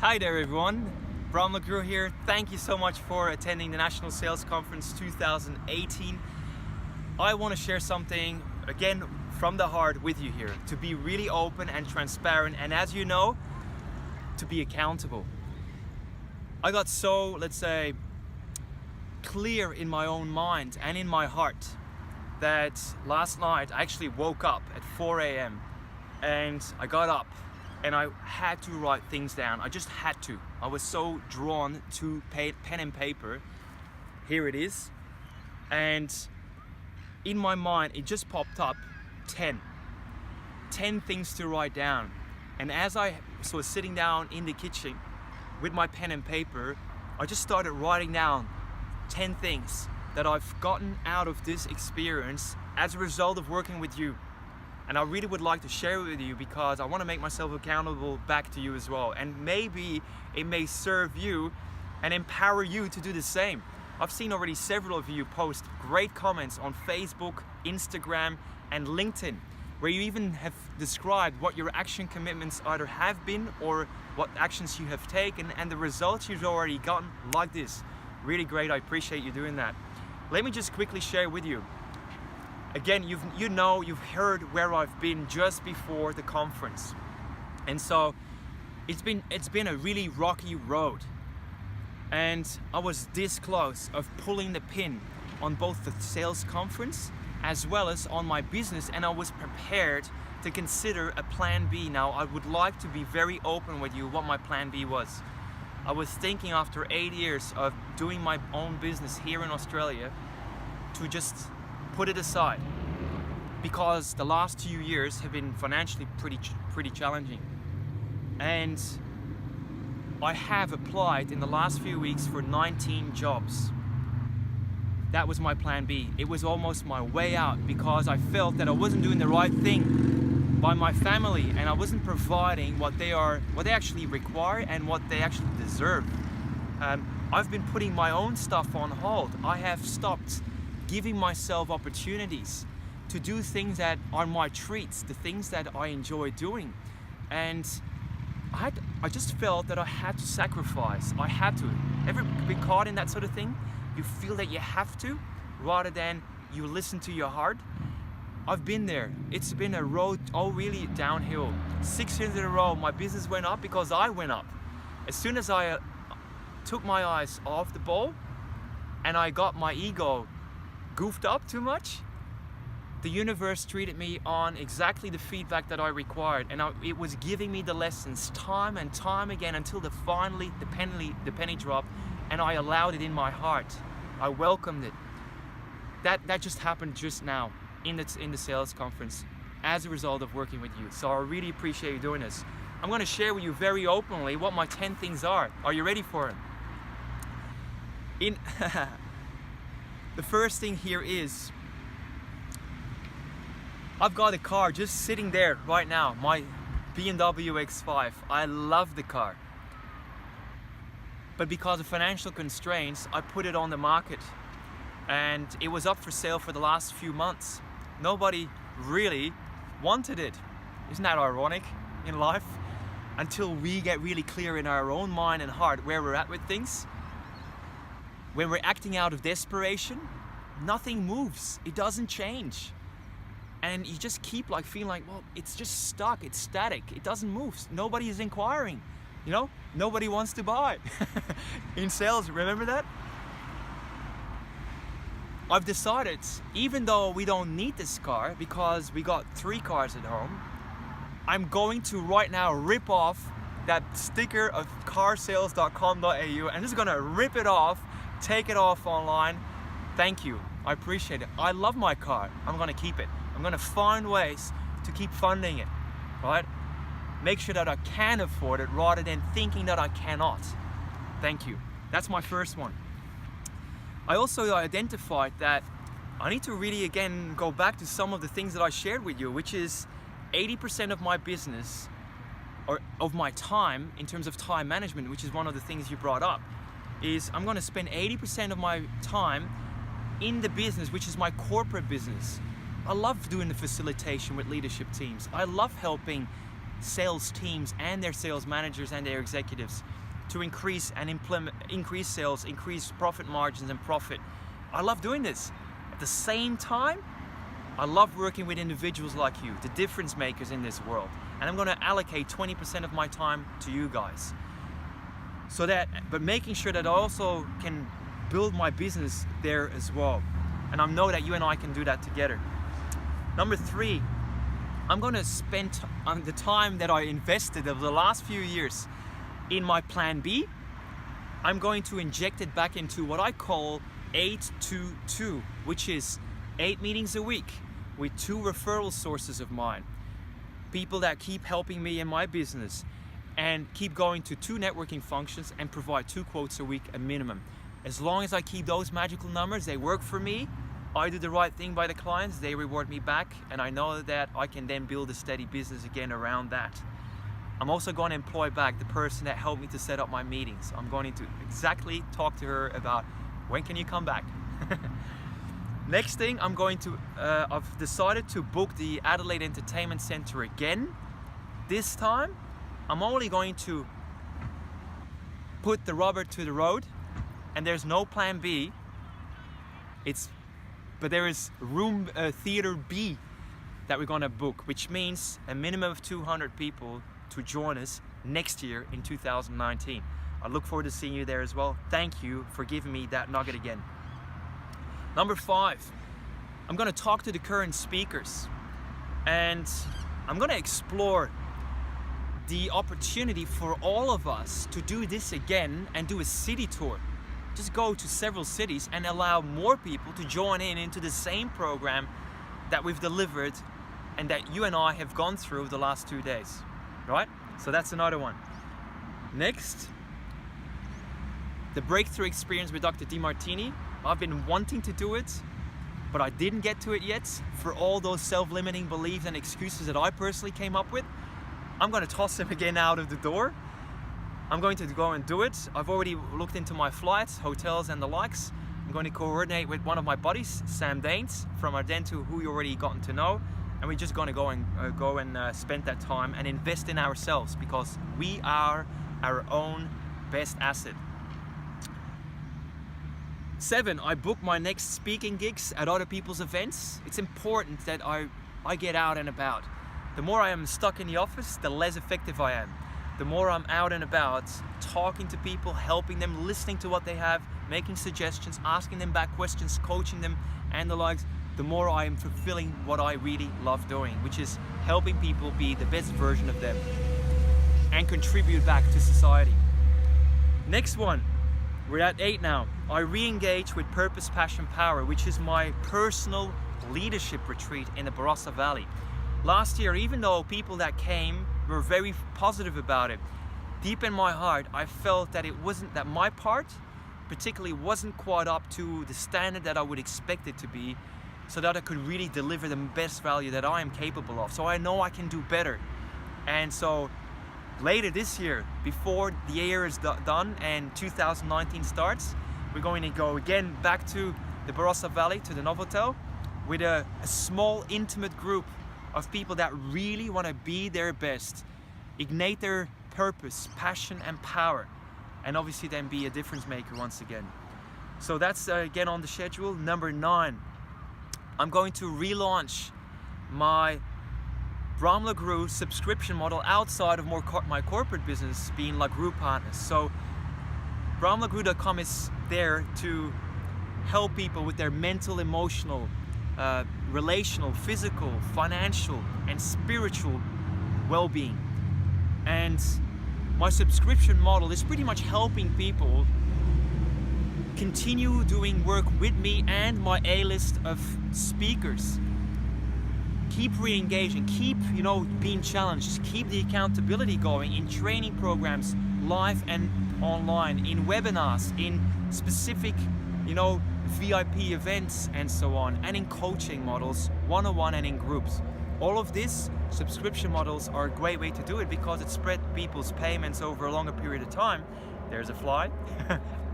Hi there everyone, Bram McGrew here. Thank you so much for attending the National Sales Conference 2018. I want to share something, again, from the heart with you here, to be really open and transparent, and as you know, to be accountable. I got so, let's say, clear in my own mind and in my heart that last night I actually woke up at 4 a.m. and I got up and I had to write things down. I just had to. I was so drawn to pen and paper. Here it is. And in my mind, it just popped up 10 things to write down. And as I was sitting down in the kitchen with my pen and paper, I just started writing down 10 things that I've gotten out of this experience as a result of working with you. And I really would like to share it with you because I want to make myself accountable back to you as well. And maybe it may serve you and empower you to do the same. I've seen already several of you post great comments on Facebook, Instagram, and LinkedIn, where you even have described what your action commitments either have been or what actions you have taken and the results you've already gotten like this. Really great, I appreciate you doing that. Let me just quickly share with you. Again, you've heard where I've been just before the conference. And so it's been a really rocky road. And I was this close of pulling the pin on both the sales conference as well as on my business, and I was prepared to consider a plan B. Now, I would like to be very open with you what my plan B was. I was thinking after 8 years of doing my own business here in Australia to just put it aside, because the last 2 years have been financially pretty challenging. And I have applied in the last few weeks for 19 jobs. That was my plan B. It was almost my way out because I felt that I wasn't doing the right thing by my family and I wasn't providing what they actually require and what they actually deserve. I've been putting my own stuff on hold. I have stopped giving myself opportunities to do things that are my treats, the things that I enjoy doing. And I just felt that I had to sacrifice. I had to. Ever been caught in that sort of thing? You feel that you have to rather than you listen to your heart? I've been there. It's been a road really downhill. 6 years in a row, my business went up because I went up. As soon as I took my eyes off the ball and I got my ego goofed up too much, the universe treated me on exactly the feedback that I required, and it was giving me the lessons time and time again until the penny dropped, and I allowed it in my heart. I welcomed it. That just happened just now in the sales conference as a result of working with you. So I really appreciate you doing this. I'm going to share with you very openly what my 10 things are. Are you ready for it? The first thing here is, I've got a car just sitting there right now, my BMW X5. I love the car. But because of financial constraints, I put it on the market. And it was up for sale for the last few months. Nobody really wanted it. Isn't that ironic in life? Until we get really clear in our own mind and heart where we're at with things. When we're acting out of desperation, nothing moves. It doesn't change. And you just keep feeling like, well, it's just stuck, it's static, it doesn't move. Nobody is inquiring, nobody wants to buy. In sales, remember that? I've decided, even though we don't need this car because we got 3 cars at home, I'm going to right now rip off that sticker of carsales.com.au and just gonna rip it off, take it off online. Thank you, I appreciate it. I love my car, I'm gonna keep it. I'm gonna find ways to keep funding it, right? Make sure that I can afford it rather than thinking that I cannot. Thank you. That's my first one. I also identified that I need to really, again, go back to some of the things that I shared with you, which is 80% of my business, or of my time, in terms of time management, which is one of the things you brought up, is I'm gonna spend 80% of my time in the business, which is my corporate business. I love doing the facilitation with leadership teams. I love helping sales teams and their sales managers and their executives to increase sales, increase profit margins and profit. I love doing this. At the same time, I love working with individuals like you, the difference makers in this world. And I'm going to allocate 20% of my time to you guys. But making sure that I also can build my business there as well. And I know that you and I can do that together. Number 3, I'm going to spend the time that I invested over the last few years in my plan B. I'm going to inject it back into what I call 8-2-2, which is 8 meetings a week with 2 referral sources of mine. People that keep helping me in my business, and keep going to 2 networking functions and provide 2 quotes a week a minimum. As long as I keep those magical numbers, they work for me. I do the right thing by the clients, they reward me back, and I know that I can then build a steady business again around that. I'm also going to employ back the person that helped me to set up my meetings. I'm going to exactly talk to her about when can you come back. Next thing, I've decided to book the Adelaide Entertainment Centre again. This time, I'm only going to put the rubber to the road, and there's no plan B. But there is theater B that we're going to book, which means a minimum of 200 people to join us next year in 2019. I look forward to seeing you there as well. Thank you for giving me that nugget again. Number 5, I'm going to talk to the current speakers, and I'm going to explore the opportunity for all of us to do this again and do a city tour. Just go to several cities and allow more people to join into the same program that we've delivered and that you and I have gone through the last 2 days, right? So that's another one. Next, the breakthrough experience with Dr. Demartini. I've been wanting to do it, but I didn't get to it yet for all those self-limiting beliefs and excuses that I personally came up with. I'm going to toss them again out of the door. I'm going to go and do it. I've already looked into my flights, hotels and the likes. I'm going to coordinate with one of my buddies, Sam Daines from Ardentu, who you already gotten to know. And we're just going to go and spend that time and invest in ourselves, because we are our own best asset. 7, I book my next speaking gigs at other people's events. It's important that I get out and about. The more I am stuck in the office, the less effective I am. The more I'm out and about, talking to people, helping them, listening to what they have, making suggestions, asking them back questions, coaching them and the likes, the more I am fulfilling what I really love doing, which is helping people be the best version of them and contribute back to society. Next one, we're at 8 now. I re-engage with Purpose, Passion, Power, which is my personal leadership retreat in the Barossa Valley. Last year, even though people that came were very positive about it, deep in my heart, I felt that my part particularly wasn't quite up to the standard that I would expect it to be, so that I could really deliver the best value that I am capable of. So I know I can do better. And so later this year, before the year is done and 2019 starts, we're going to go again back to the Barossa Valley, to the Novotel, with a small, intimate group of people that really want to be their best, ignite their purpose, passion and power, and obviously then be a difference maker once again. So that's again on the schedule. Number 9, I'm going to relaunch my Brahm LaGrue subscription model outside of my corporate business, being LaGrue Partners. So BrahmLaGrue.com is there to help people with their mental, emotional, relational, physical, financial and spiritual well-being. And my subscription model is pretty much helping people continue doing work with me and my A-list of speakers. Keep re-engaging, keep being challenged, keep the accountability going in training programs, live and online, in webinars, in specific VIP events and so on, and in coaching models, one-on-one and in groups. All of this, subscription models are a great way to do it because it spread people's payments over a longer period of time. There's a fly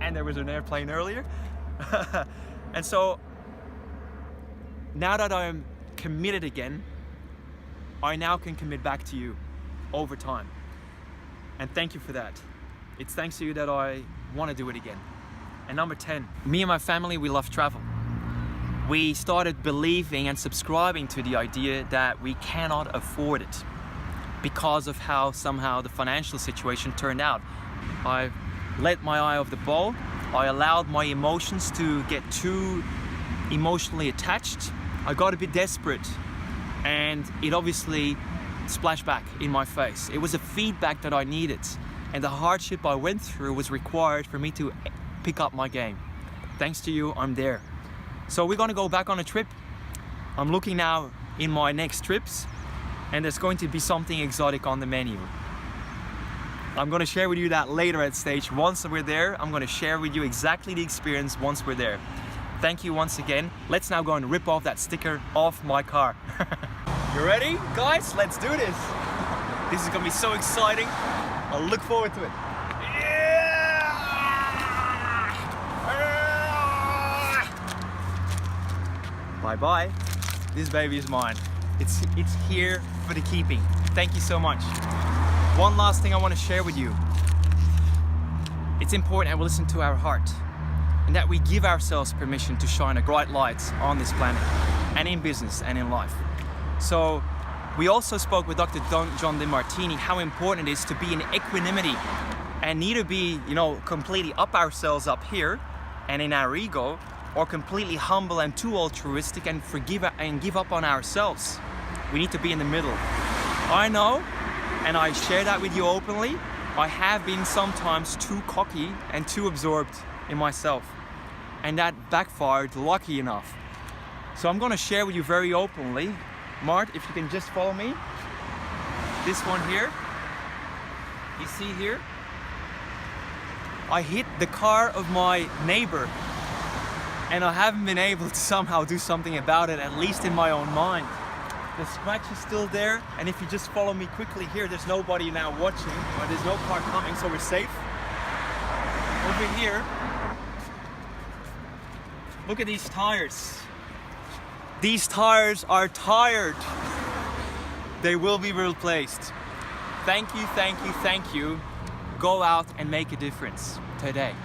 and there was an airplane earlier. And so now that I am committed again, I now can commit back to you. over time. And thank you for that. It's thanks to you that I want to do it again. And number 10, me and my family, we love travel. We started believing and subscribing to the idea that we cannot afford it because of how somehow the financial situation turned out. I let my eye off the ball. I allowed my emotions to get too emotionally attached. I got a bit desperate, and it obviously splashed back in my face. It was a feedback that I needed, and the hardship I went through was required for me to pick up my game. Thanks to you, I'm there. So we're gonna go back on a trip. I'm looking now in my next trips, and there's going to be something exotic on the menu. I'm gonna share with you that later at stage. Once we're there, I'm gonna share with you exactly the experience once we're there. Thank you once again. Let's now go and rip off that sticker off my car. You ready, guys? Let's do this. This is gonna be so exciting. I look forward to it. Bye-bye. This baby is mine. It's here for the keeping. Thank you so much. One last thing I want to share with you. It's important that we listen to our heart and that we give ourselves permission to shine a bright light on this planet and in business and in life. So we also spoke with Dr. John Demartini how important it is to be in equanimity and neither be, completely up ourselves up here and in our ego, or completely humble and too altruistic and give up on ourselves. We need to be in the middle. I know, and I share that with you openly, I have been sometimes too cocky and too absorbed in myself. And that backfired, lucky enough. So I'm gonna share with you very openly. Mart, if you can just follow me. This one here, you see here? I hit the car of my neighbor, and I haven't been able to somehow do something about it, at least in my own mind. The scratch is still there, and if you just follow me quickly here, there's nobody now watching, or there's no car coming, so we're safe. Over here, look at these tires. These tires are tired. They will be replaced. Thank you, thank you, thank you. Go out and make a difference today.